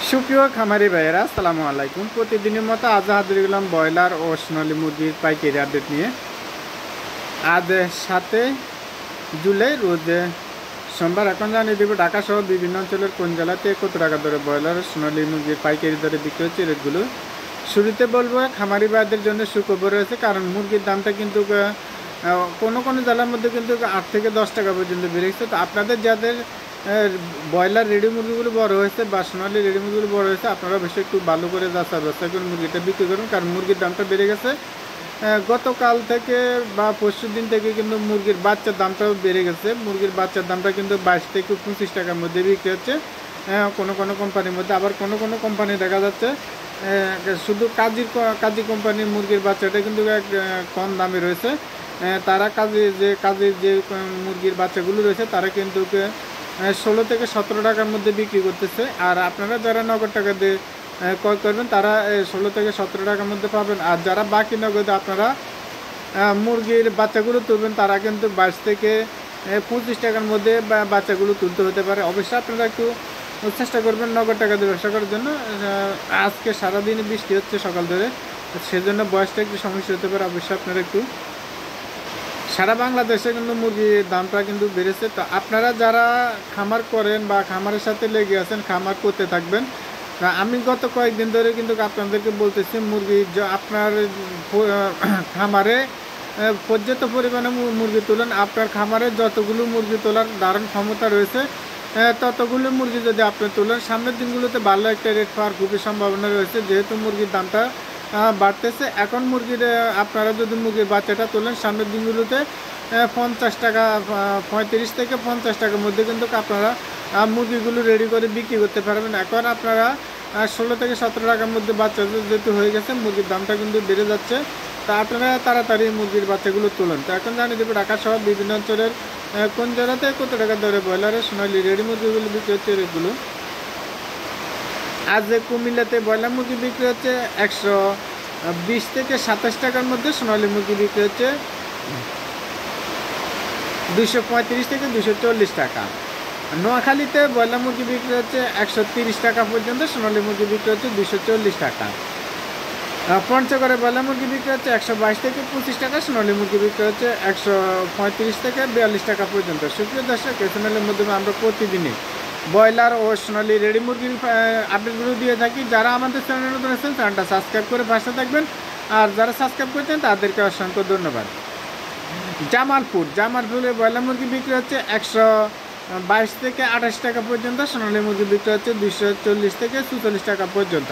সুপ্রিয় খামারি ভাইয়েরা, আসসালামু আলাইকুম। প্রতিদিনের মতো আজ হাজির হলাম ব্রয়লার ও সোনালী মুরগির পাইকারি আপডেট নিয়ে। আজ 7 জুলাই রোজ সোমবার। এখন জানিয়ে দেবো ঢাকা সহ বিভিন্ন অঞ্চলের কোন জেলাতে কত টাকা দরে ব্রয়লার সোনালী মুরগির পাইকারি দরে বিক্রি হচ্ছে রেটগুলো। শুরুতে বলবো খামারি ভাইদের জন্য সুখবর রয়েছে, কারণ মুরগির দামটা কিন্তু কোনো জেলার মধ্যে কিন্তু 8 থেকে 10 টাকা পর্যন্ত বেড়েছে। তো আপনাদের যাদের ব্রয়লার রেডি মুরগিগুলো বড় হয়েছে বা সোনালী রেডি মুরগিগুলো বড় হয়েছে, আপনারা অবশ্যই একটু ভালো করে যাচাই করে মুরগিটা বিক্রি করুন, কারণ মুরগির দামটা বেড়ে গেছে। গতকাল থেকে বা পরশু দিন থেকে কিন্তু মুরগির বাচ্চার দামটাও বেড়ে গেছে। মুরগির বাচ্চার দামটা কিন্তু 22 থেকে 25 টাকার মধ্যে বিক্রি হচ্ছে কোনো কোম্পানির মধ্যে। আবার কোনো কোম্পানি দেখা যাচ্ছে শুধু কাজী কোম্পানির মুরগির বাচ্চাটা কিন্তু কম দামে রয়েছে। তারা কাজের যে মুরগির বাচ্চাগুলো রয়েছে তারা কিন্তু 16 থেকে 17 টাকার মধ্যে বিক্রি করতেছে। আর আপনারা যারা নগদ টাকা দিয়ে ক্রয় করবেন তারা 16 থেকে 17 টাকার মধ্যে পাবেন। আর যারা বাকি নগদে আপনারা মুরগির বাচ্চাগুলো তুলবেন তারা কিন্তু 22 থেকে 25 টাকার মধ্যে বাচ্চাগুলো তুলতে হতে পারে। অবশ্যই আপনারা একটু চেষ্টা করবেন নগদ টাকা দিয়ে ব্যবসা করার জন্য। আজকে সারাদিন বৃষ্টি হচ্ছে সকাল ধরে, সেজন্য বয়সটা একটু সমস্যা হতে পারে। অবশ্যই আপনারা একটু, সারা বাংলাদেশে কিন্তু মুরগির দামটা কিন্তু বেড়েছে। তো আপনারা যারা খামার করেন বা খামারের সাথে লেগে আছেন, খামার করতে থাকবেন। আমি গত কয়েকদিন ধরে কিন্তু আপনাদেরকে বলতেছি, মুরগি আপনার খামারে পর্যাপ্ত পরিমাণে মুরগি তুলেন। আপনার খামারে যতগুলো মুরগি তোলার দারুণ ক্ষমতা রয়েছে ততগুলো মুরগি যদি আপনি তোলেন, সামনের দিনগুলোতে ভালো একটা রেট পাওয়ার খুবই সম্ভাবনা রয়েছে, যেহেতু মুরগির দামটা বাড়তেছে। এখন আপনারা যদি মুরগির বাচ্চাটা তোলেন, সামনের দিনগুলোতে 50 টাকা 35 থেকে 50 টাকার মধ্যে কিন্তু আপনারা মুরগিগুলো রেডি করে বিক্রি করতে পারবেন। এখন আপনারা 16 থেকে 17 টাকার মধ্যে বাচ্চা যেহেতু হয়ে গেছে, মুরগির দামটা কিন্তু বেড়ে যাচ্ছে। তা আপনারা তাড়াতাড়ি মুরগির বাচ্চাগুলো তোলেন। তো এখন জানিয়ে দেবো ঢাকা সহ বিভিন্ন অঞ্চলের কোন জেলাতে কত টাকা দরে ব্রয়লারের সোনালী রেডি মুরগিগুলো বিক্রি হচ্ছে রেটগুলো। আজ কুমিল্লাতে ব্রয়লার মুরগি বিক্রি হচ্ছে 120 থেকে 27 টাকার মধ্যে, সোনালী মুরগি বিক্রি হচ্ছে 235 থেকে 240 টাকা। নোয়াখালীতে ব্রয়লার মুরগি বিক্রি হচ্ছে 130 টাকা পর্যন্ত, সোনালী মুরগি বিক্রি হচ্ছে 240 টাকা। পঞ্চগড়ে ব্রয়লার মুরগি বিক্রি হচ্ছে 122 থেকে 25 টাকা, সোনালী মুরগি বিক্রি হচ্ছে 135 থেকে 42 টাকা পর্যন্ত। সুপ্রিয় দর্শক, এই চ্যানেলের মাধ্যমে আমরা প্রতিদিনই ব্রয়লার ও সোনালী রেডি মুরগির আপডেটগুলো দিয়ে থাকি। যারা আমাদের চ্যানেলে নতুন আছেন, চ্যানেলটা সাবস্ক্রাইব করে পাশে থাকবেন, আর যারা সাবস্ক্রাইব করছেন তাদেরকে অসংখ্য ধন্যবাদ। জামালপুরে ব্রয়লার মুরগি বিক্রি হচ্ছে 122 থেকে 28 টাকা পর্যন্ত, সোনালী মুরগি বিক্রি হচ্ছে 240 থেকে 44 টাকা পর্যন্ত।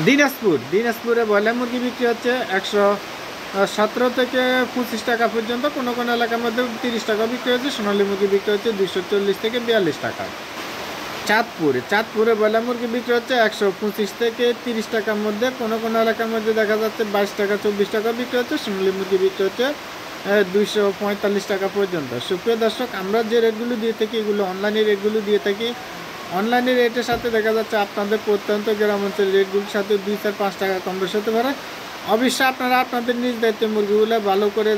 দিনাজপুরে ব্রয়লার মুরগি বিক্রি হচ্ছে 117 থেকে 25 টাকা পর্যন্ত, কোনো এলাকার মধ্যে 30 টাকা বিক্রি হচ্ছে। সোনালী মুরগি বিক্রি হচ্ছে 240 থেকে 42 টাকা। চাঁদপুরে ব্রয়লার মুরগি বিক্রি হচ্ছে 125 থেকে 30 টাকার মধ্যে, কোনো এলাকার মধ্যে দেখা যাচ্ছে 22 টাকা 24 টাকা বিক্রি হচ্ছে। সোনালী মুরগি বিক্রি হচ্ছে 245 টাকা পর্যন্ত। সুপ্রিয় দর্শক, আমরা যে রেটগুলো দিয়ে থাকি এগুলো অনলাইনে রেটগুলো দিয়ে থাকি। অনলাইনের রেটের সাথে দেখা যাচ্ছে আপনাদের প্রত্যন্ত গ্রাম অঞ্চলের রেটগুলোর সাথে 2-4-5 টাকা কম বেশি হতে পারে। অবশ্যই আপনারা আপনাদের নিজ দায়িত্বে মুরগিগুলো ভালো করে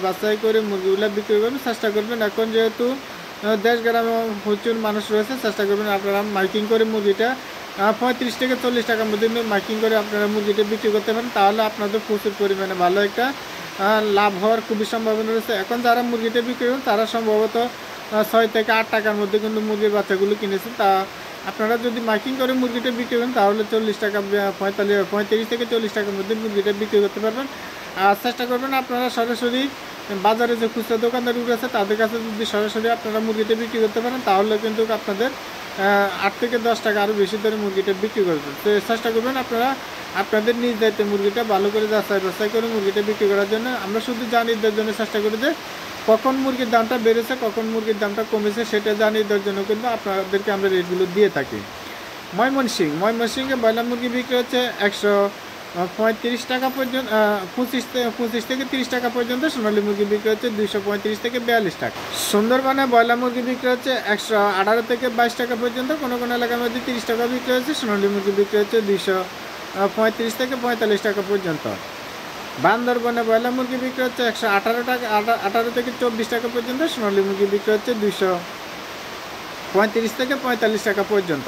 বাছাই করে মুরগিগুলো বিক্রি করবেন, চেষ্টা করবেন। এখন যেহেতু দেশ গ্রামে প্রচুর মানুষ রয়েছে, চেষ্টা করবেন আপনারা মাইকিং করে মুরগিটা 35 থেকে 40 টাকার মধ্যে মাইকিং করে আপনারা মুরগিটা বিক্রি করতে পারেন। তাহলে আপনাদের প্রচুর পরিমাণে ভালো একটা লাভ হওয়ার খুবই সম্ভাবনা রয়েছে। এখন যারা মুরগিটা বিক্রি করবেন তারা সম্ভবত 6 থেকে 8 টাকার মধ্যে কিন্তু মুরগির বাচ্চাগুলো কিনেছেন। তা আপনারা যদি মাইকিং করে মুরগিটা বিক্রি করেন তাহলে 40 টাকা 35 থেকে 40 টাকার মধ্যে মুরগিটা বিক্রি করতে পারবেন। আর চেষ্টা করবেন আপনারা সরাসরি বাজারে যে খুচরা দোকানদারগুলো আছে তাদের কাছে যদি সরাসরি আপনারা মুরগিটা বিক্রি করতে পারেন, তাহলে কিন্তু আপনাদের 8 থেকে 10 টাকা আরও বেশি ধরে মুরগিটা বিক্রি করবেন। তো চেষ্টা করবেন আপনারা আপনাদের নিজ দায়িত্বে মুরগিটা ভালো করে যাচাই করে মুরগিটা বিক্রি করার জন্য। আমরা শুধু জানিয়ে দেওয়ার জন্য চেষ্টা করি যে কখন মুরগির দামটা বেড়েছে, কখন মুরগির দামটা কমেছে, সেটা জানিয়ে দেওয়ার জন্য কিন্তু আপনাদেরকে আমরা রেটগুলো দিয়ে থাকি। ময়মনসিংহে ব্রয়লার মুরগি বিক্রি হচ্ছে 135 টাকা পর্যন্ত, 25 থেকে 30 টাকা পর্যন্ত, সোনালী মুরগি বিক্রি হচ্ছে 235 থেকে 42 টাকা। সুন্দরবনে ব্রয়লার মুরগি বিক্রি হচ্ছে 118 থেকে 22 টাকা পর্যন্ত, কোনো এলাকার মধ্যে 30 টাকা বিক্রি হচ্ছে। সোনালী মুরগি বিক্রি হচ্ছে 235 থেকে 45 টাকা পর্যন্ত। বান্দরবনে ব্রয়লার মুরগি বিক্রি হচ্ছে 118 থেকে 24 টাকা পর্যন্ত, সোনালী মুরগি বিক্রি হচ্ছে 35 থেকে 45 টাকা পর্যন্ত।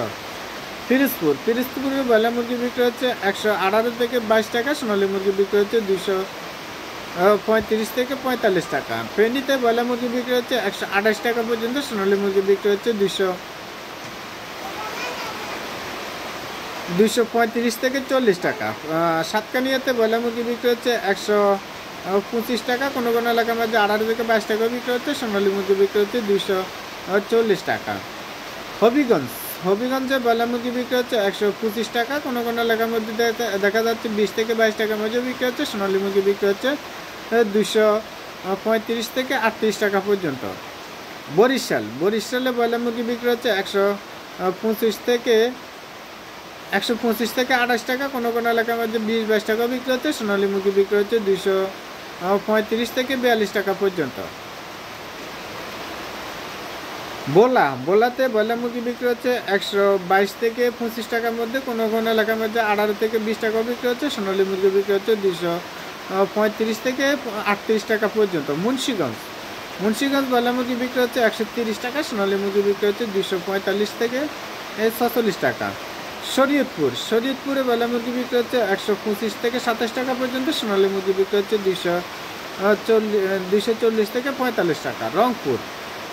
পিরোজপুরে ব্রয়লার মুরগি বিক্রি হচ্ছে 118 থেকে 22 টাকা, সোনালী মুরগি বিক্রি হচ্ছে 235 থেকে 45 টাকা। ফেনীতে ব্রয়লার মুরগি বিক্রি হচ্ছে 128 টাকা পর্যন্ত, সোনালী মুরগি বিক্রি হচ্ছে 235 থেকে 40 টাকা। সাতকানিয়াতে ব্রয়লার মুরগি বিক্রি হচ্ছে 125 টাকা, কোনো কোনো এলাকার মধ্যে 18 থেকে 22 টাকা বিক্রি হচ্ছে, সোনালী মুরগি বিক্রি হচ্ছে 240 টাকা। হবিগঞ্জে ব্রয়লার মুরগি বিক্রি হচ্ছে 125 টাকা, কোনো কোনো এলাকার মধ্যে দেখা যাচ্ছে 20 থেকে 22 টাকার মধ্যে বিক্রি হচ্ছে, সোনালী মুরগি বিক্রি হচ্ছে 235 থেকে 38 টাকা পর্যন্ত। বরিশালে ব্রয়লার মুরগি বিক্রি হচ্ছে 125 থেকে 28 টাকা, কোনো কোনো এলাকার মধ্যে 20-22 টাকা বিক্রি হচ্ছে, সোনালী মুরগি বিক্রি হচ্ছে 235 থেকে 42 টাকা পর্যন্ত। বোলাতে ব্রয়লার মুরগি বিক্রি হচ্ছে 122 থেকে 25 টাকার মধ্যে, কোনো কোনো এলাকার মধ্যে 18 থেকে 20 টাকা বিক্রি হচ্ছে, সোনালী মুরগি বিক্রি হচ্ছে 235 থেকে 38 টাকা পর্যন্ত। মুন্সিগঞ্জ ব্রয়লার মুরগি বিক্রি হচ্ছে 130 টাকা, সোনালী মুরগি বিক্রি হচ্ছে 245 থেকে 46 টাকা। শরীয়তপুরে ব্রয়লার মুরগি বিক্রি হচ্ছে 125 থেকে 27 টাকা পর্যন্ত, সোনালী মুরগি বিক্রি হচ্ছে 240 থেকে 45 টাকা।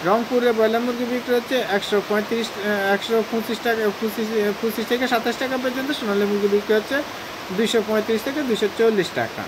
রংপুরে ব্রয়লার মুরগি বিক্রি হচ্ছে 125 টাকা 25 থেকে 27 টাকা পর্যন্ত, সোনালী মুরগি বিক্রি হচ্ছে 235 থেকে 240 টাকা।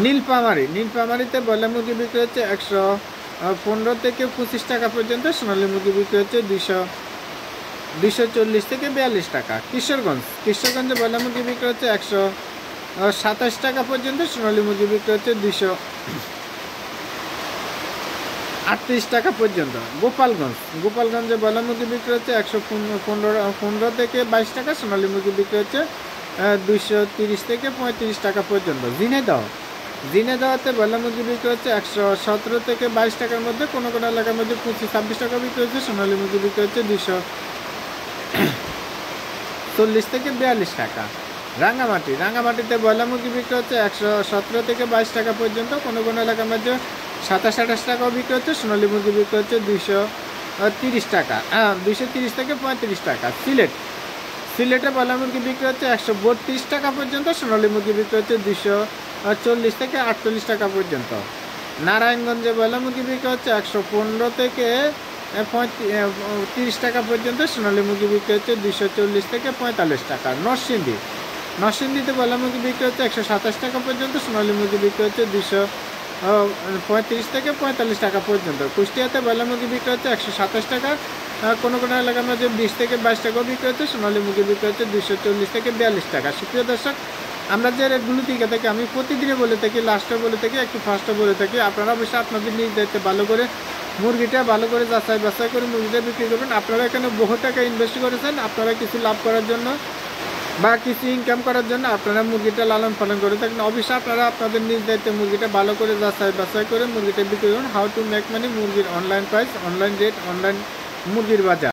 নীলফামারীতে ব্রয়লার মুরগি বিক্রি হচ্ছে 115 থেকে 25 টাকা পর্যন্ত, সোনালী মুরগি বিক্রি হচ্ছে 240 থেকে 42 টাকা। কিশোরগঞ্জে ব্রয়লার মুরগি বিক্রি হচ্ছে 127 টাকা পর্যন্ত, সোনালী মুরগি বিক্রি হচ্ছে 238 টাকা পর্যন্ত। গোপালগঞ্জে ব্রয়লার মুরগি বিক্রি হচ্ছে 115 থেকে 22 টাকা, সোনালী মুরগি বিক্রি হচ্ছে 230 থেকে 35 টাকা পর্যন্ত। ঝিনাইদহতে ব্রয়লার মুরগি বিক্রি হচ্ছে 117 থেকে 22 টাকার মধ্যে, কোনো কোনো এলাকার মধ্যে 25-26 টাকা বিক্রি হচ্ছে, সোনালী মুরগি বিক্রি হচ্ছে 240 থেকে 42 টাকা। রাঙ্গামাটিতে ব্রয়লার মুরগি বিক্রি হচ্ছে 117 থেকে 22 টাকা পর্যন্ত, কোনো কোনো এলাকার মধ্যে 27-28 টাকাও বিক্রি হচ্ছে, সোনালী মুরগি বিক্রি হচ্ছে 230 টাকা 230 থেকে 35 টাকা। সিলেটে ব্রয়লার মুরগি বিক্রি হচ্ছে 132 টাকা পর্যন্ত, সোনালী মুরগি বিক্রি হচ্ছে 240 থেকে 48 টাকা পর্যন্ত। নারায়ণগঞ্জে ব্রয়লার মুরগি বিক্রি হচ্ছে 115 থেকে 30 টাকা পর্যন্ত, সোনালী মুরগি বিক্রি হচ্ছে 240 থেকে 45 টাকা। নরসিংদীতে ব্রয়লার মুরগি বিক্রি হচ্ছে 127 টাকা পর্যন্ত, সোনালী মুরগি বিক্রি হচ্ছে 235 থেকে 45 টাকা পর্যন্ত। কুষ্টিয়াতে ব্রয়লার মুরগি বিক্রি হচ্ছে 127 টাকা, কোনো কোনো এলাকার মধ্যে 20 থেকে 22 টাকাও বিক্রি হচ্ছে, সোনালী মুরগি বিক্রি হচ্ছে 240 থেকে 42 টাকা। সুপ্রিয় দর্শক, আমরা যে রেটগুলো দিকে থাকি, আমি প্রতিদিনে বলে থাকি, লাস্টে বলে থাকি, একটু ফার্স্টে বলে থাকি। আপনারা অবশ্যই আপনাদের নিজ দায়িত্বে ভালো করে মুরগিটা ভালো করে যাচাই বাছাই করে মুরগিটা বিক্রি করবেন। আপনারা এখানে বহু টাকা ইনভেস্ট করেছেন, আপনারা কিছু লাভ করার জন্য বা কিছু ইনকাম করার জন্য আপনারা মুরগিটা লালন পালন করে থাকেন। অবশ্যই আপনারা আপনাদের নিজ দায়িত্বে মুরগিটা ভালো করে যাচাই বাছাই করে মুরগিটা বিক্রি করুন। হাউ টু মেক মানি, মুরগির online price, online rate, online মুরগির বাজার।